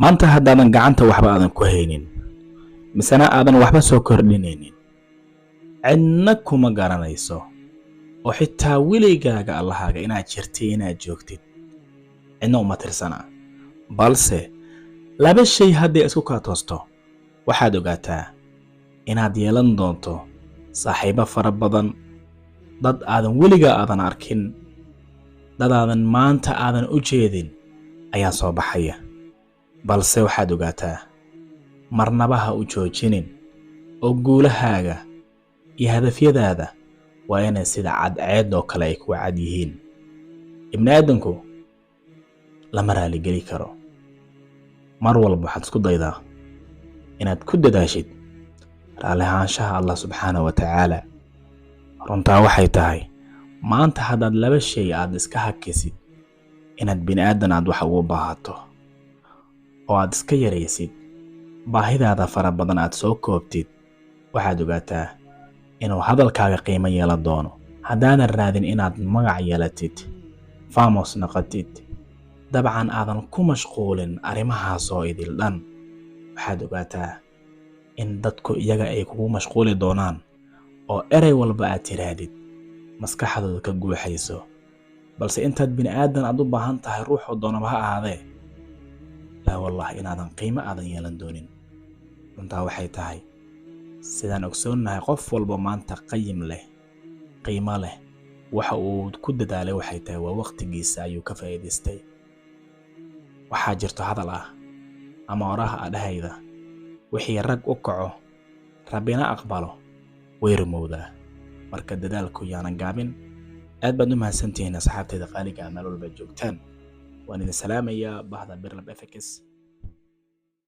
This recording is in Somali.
maanta haddaadan gacanta waxba aadan ku haynin misena aadan waxba soo kordhinaynin cidna kuma garanayso oo xitaa weligaaga allahaaga inaad jirtay inaad joogtid cidna uma tirsana balse laba shay hadday isku kaa toosto waxaad ogaataa inaad yeelan doonto saaxiibo fara badan dad aadan weligaa aadan arkin dad aadan maanta aadan u jeedin ayaa soo baxaya balse waxaad ogaataa marnaba ha u joojinin oo guulahaaga iyo hadafyadaada waa inay sida cadceed oo kale ay ku cad yihiin ibni aadanku lama raaligeli karo mar walba waxaad isku daydaa inaad ku dadaashid raalli ahaanshaha Allah subxaanahu wa tacaala runtaa waxay tahay maanta haddaad laba shay aad iska hakisid inaad bini aadan aad wax ugu baahato oo aad iska yaraysid baahidaada fara badan aad soo koobtid waxaad ogaataa inuu hadalkaaga qiimo yeelan doono haddaadan raadin inaad magac yeelatid famous noqotid dabcan aadan ku mashquulin arrimahaas oo idil dhan waxaad ogaataa in dadku iyaga ay kugu mashquuli doonaan oo erey walba aad tiraadid maskaxdooda ka guuxayso balse intaad bini aadan aad u baahan tahay ruuxoo doonaba ha ahaadee laa wallahi inaadan qiimo aadan yeelan doonin runtaa waxay tahay sidaan ogsoonnahay qof walba maanta qayim leh qiimo leh waxa uu ku dadaalay waxay tahay waa waqtigiisa ayuu ka faa'iidaystay waxaa jirto hadal ah ama oraha adhayda wixii rag u kaco rabbina aqbalo way rumowdaa marka dadaalku yaanan gaabin aad baad u mahadsantihiin asxaabtayda qaaliga meel walba joogtaan waan idin salaamayaa bahda Birlab FX